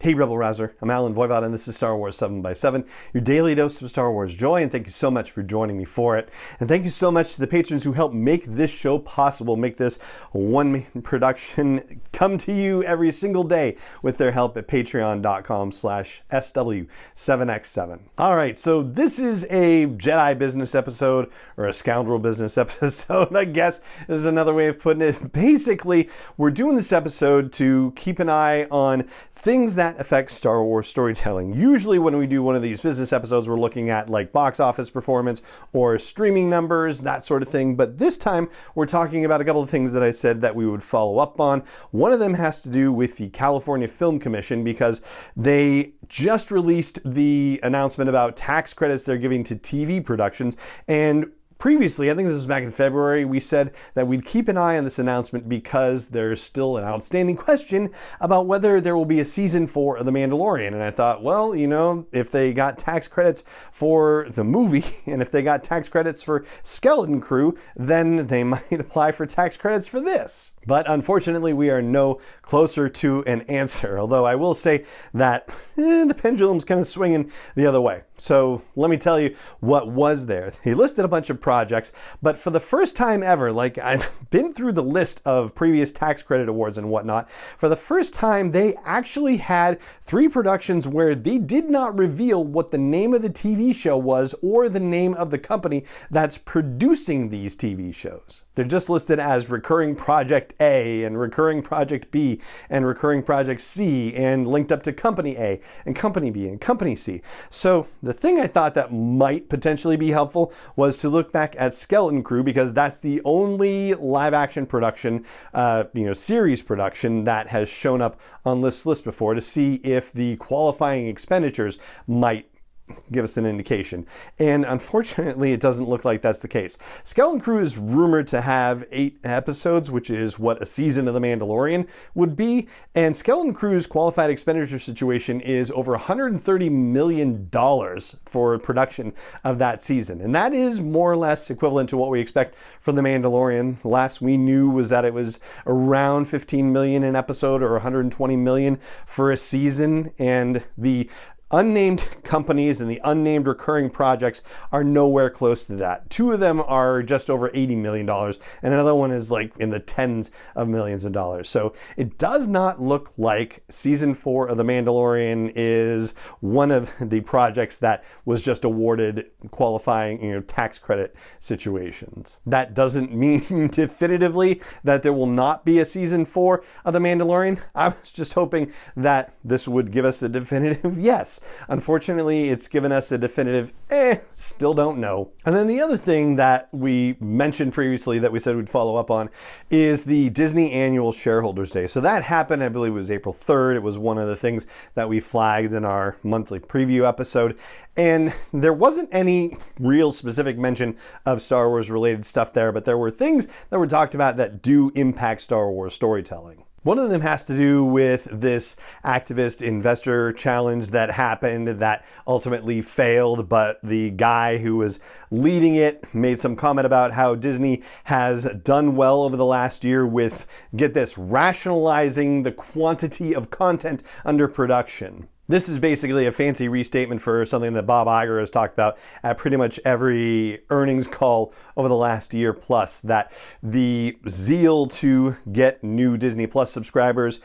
Hey Rebel Rouser, I'm Alan Voivod and this is Star Wars 7x7, your daily dose of Star Wars joy, and thank you so much for joining me for it. And thank you so much to the patrons who help make this show possible, make this one-man production come to you every single day with their help at patreon.com/SW7x7. All right, so this is a Jedi Business episode, or a Scoundrel Business episode, I guess is another way of putting it. Basically, we're doing this episode to keep an eye on things that affect Star Wars storytelling. Usually when we do one of these business episodes, we're looking at like box office performance or streaming numbers, that sort of thing. But this time we're talking about a couple of things that I said that we would follow up on. One of them has to do with the California Film Commission, because they just released the announcement about tax credits they're giving to TV productions. And previously, I think this was back in February, we said that we'd keep an eye on this announcement because there's still an outstanding question about whether there will be a season 4 of The Mandalorian. And I thought, well, you know, if they got tax credits for the movie and if they got tax credits for Skeleton Crew, then they might apply for tax credits for this. But unfortunately, we are no closer to an answer. Although I will say that the pendulum's kind of swinging the other way. So let me tell you what was there. He listed a bunch of projects, but for the first time ever, like I've been through the list of previous tax credit awards and whatnot, for the first time they actually had 3 productions where they did not reveal what the name of the TV show was or the name of the company that's producing these TV shows. They're just listed as Recurring Project A and Recurring Project B and Recurring Project C, and linked up to Company A and Company B and Company C. So the thing I thought that might potentially be helpful was to look back at Skeleton Crew, because that's the only live action production, series production that has shown up on this list before, to see if the qualifying expenditures might give us an indication. And unfortunately, it doesn't look like that's the case. Skeleton Crew is rumored to have 8 episodes, which is what a season of The Mandalorian would be. And Skeleton Crew's qualified expenditure situation is over $130 million for production of that season. And that is more or less equivalent to what we expect from The Mandalorian. Last we knew was that it was around $15 million an episode, or $120 million for a season. And the unnamed companies and the unnamed recurring projects are nowhere close to that. 2 of them are just over $80 million, and another one is like in the tens of millions of dollars. So it does not look like season 4 of The Mandalorian is one of the projects that was just awarded qualifying, tax credit situations. That doesn't mean definitively that there will not be a season 4 of The Mandalorian. I was just hoping that this would give us a definitive yes. Unfortunately, it's given us a definitive, still don't know. And then the other thing that we mentioned previously that we said we'd follow up on is the Disney Annual Shareholders Day. So that happened, I believe it was April 3rd. It was one of the things that we flagged in our monthly preview episode. And there wasn't any real specific mention of Star Wars related stuff there, but there were things that were talked about that do impact Star Wars storytelling. One of them has to do with this activist investor challenge that happened that ultimately failed, but the guy who was leading it made some comment about how Disney has done well over the last year with, get this, rationalizing the quantity of content under production. This is basically a fancy restatement for something that Bob Iger has talked about at pretty much every earnings call over the last year plus, that the zeal to get new Disney Plus subscribers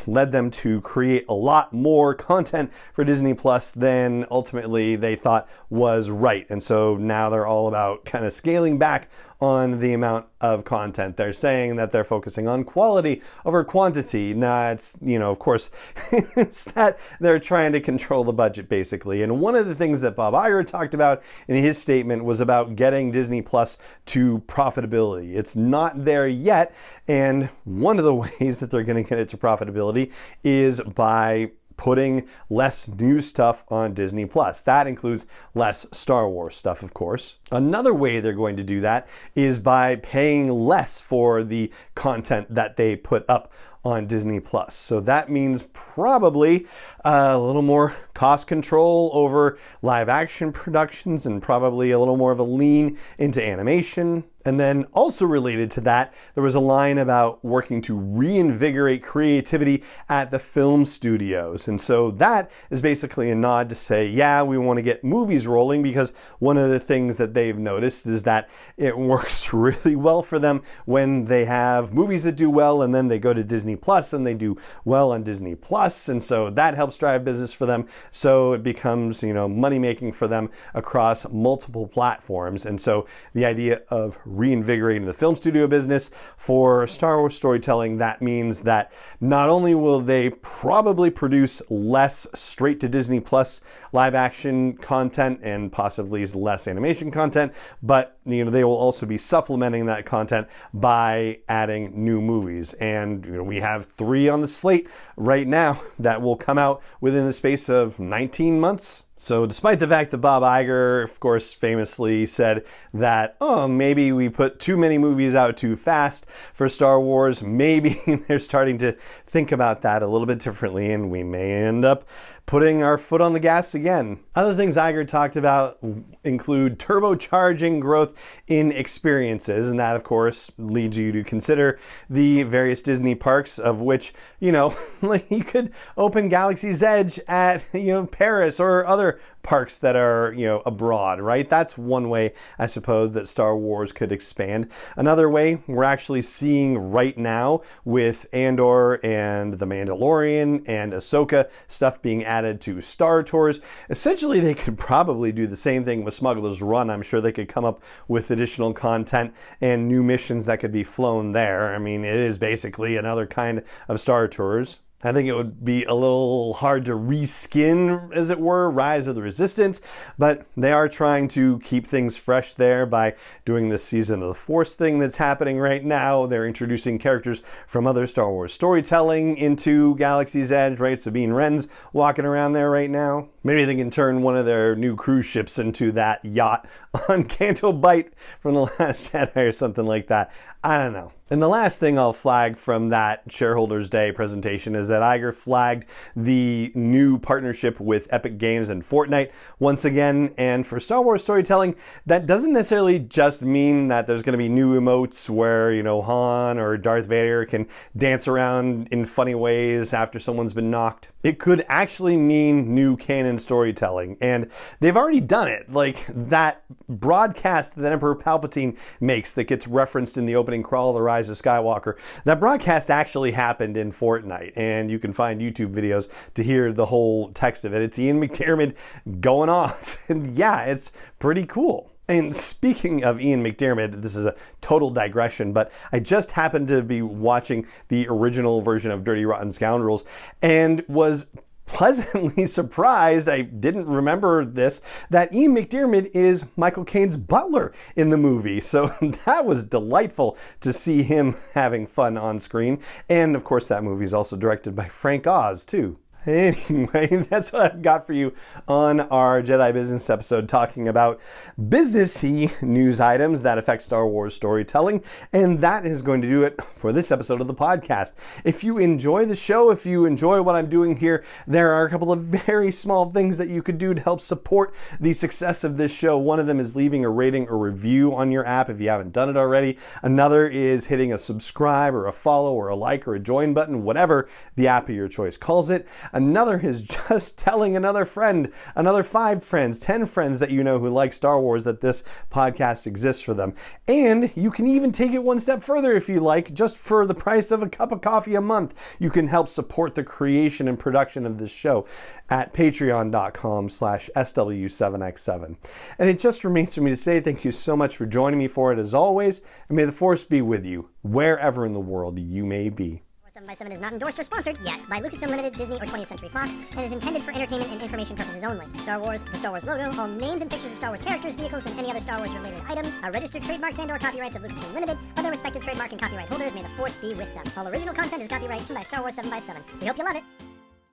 led them to create a lot more content for Disney Plus than ultimately they thought was right. And so now they're all about kind of scaling back on the amount of content. They're saying that they're focusing on quality over quantity. Now, it's, of course, it's that they're trying to control the budget, basically. And one of the things that Bob Iger talked about in his statement was about getting Disney Plus to profitability. It's not there yet, and one of the ways that they're going to get it to profitability is by putting less new stuff on Disney Plus. That includes less Star Wars stuff, of course. Another way they're going to do that is by paying less for the content that they put up on Disney Plus. So that means probably a little more cost control over live action productions and probably a little more of a lean into animation. And then also related to that, there was a line about working to reinvigorate creativity at the film studios. And so that is basically a nod to say, yeah, we want to get movies rolling, because one of the things that they've noticed is that it works really well for them when they have movies that do well and then they go to Disney Plus and they do well on Disney Plus. And so that helps drive business for them. So it becomes, money making for them across multiple platforms. And so the idea of reinvigorating the film studio business for Star Wars storytelling, that means that not only will they probably produce less straight to Disney Plus live action content and possibly less animation content, but they will also be supplementing that content by adding new movies. And we have 3 on the slate right now that will come out within the space of 19 months. So despite the fact that Bob Iger, of course, famously said that, maybe we put too many movies out too fast for Star Wars, maybe they're starting to think about that a little bit differently, and we may end up putting our foot on the gas again. Other things Iger talked about include turbocharging growth in experiences, and that, of course, leads you to consider the various Disney parks, of which, like you could open Galaxy's Edge at, Paris or other parks that are, abroad, right? That's one way, I suppose, that Star Wars could expand. Another way we're actually seeing right now with Andor and the Mandalorian and Ahsoka stuff being added to Star Tours. Essentially, they could probably do the same thing with Smuggler's Run. I'm sure they could come up with additional content and new missions that could be flown there. I mean, it is basically another kind of Star Tours. I think it would be a little hard to reskin, as it were, Rise of the Resistance, but they are trying to keep things fresh there by doing this Season of the Force thing that's happening right now. They're introducing characters from other Star Wars storytelling into Galaxy's Edge, right? Sabine Wren's walking around there right now. Maybe they can turn one of their new cruise ships into that yacht on Canto Bight from The Last Jedi or something like that. I don't know. And the last thing I'll flag from that Shareholders Day presentation is that Iger flagged the new partnership with Epic Games and Fortnite once again. And for Star Wars storytelling, that doesn't necessarily just mean that there's going to be new emotes where, Han or Darth Vader can dance around in funny ways after someone's been knocked. It could actually mean new canon storytelling. And they've already done it. Like that broadcast that Emperor Palpatine makes that gets referenced in the opening crawl of The Rise of Skywalker, that broadcast actually happened in Fortnite, and you can find YouTube videos to hear the whole text of it. It's Ian McDiarmid going off, and yeah, it's pretty cool. And speaking of Ian McDiarmid, this is a total digression, but I just happened to be watching the original version of Dirty Rotten Scoundrels and was pleasantly surprised, I didn't remember this, that Ian McDiarmid is Michael Caine's butler in the movie. So that was delightful to see him having fun on screen. And of course, that movie is also directed by Frank Oz, too. Anyway, that's what I've got for you on our Jedi Business episode, talking about businessy news items that affect Star Wars storytelling. And that is going to do it for this episode of the podcast. If you enjoy the show, if you enjoy what I'm doing here, there are a couple of very small things that you could do to help support the success of this show. One of them is leaving a rating or review on your app if you haven't done it already. Another is hitting a subscribe or a follow or a like or a join button, whatever the app of your choice calls it. Another is just telling another friend, another 5 friends, 10 friends that you know who like Star Wars, that this podcast exists for them. And you can even take it one step further if you like. Just for the price of a cup of coffee a month, you can help support the creation and production of this show at patreon.com/SW7X7. And it just remains for me to say thank you so much for joining me for it as always, and may the Force be with you wherever in the world you may be. 7x7 is not endorsed or sponsored yet by Lucasfilm Limited, Disney, or 20th Century Fox, and is intended for entertainment and information purposes only. Star Wars, the Star Wars logo, all names and pictures of Star Wars characters, vehicles, and any other Star Wars related items are registered trademarks and/or copyrights of Lucasfilm Limited, or their respective trademark and copyright holders. May the Force be with them. All original content is copyright by Star Wars 7x7. We hope you love it.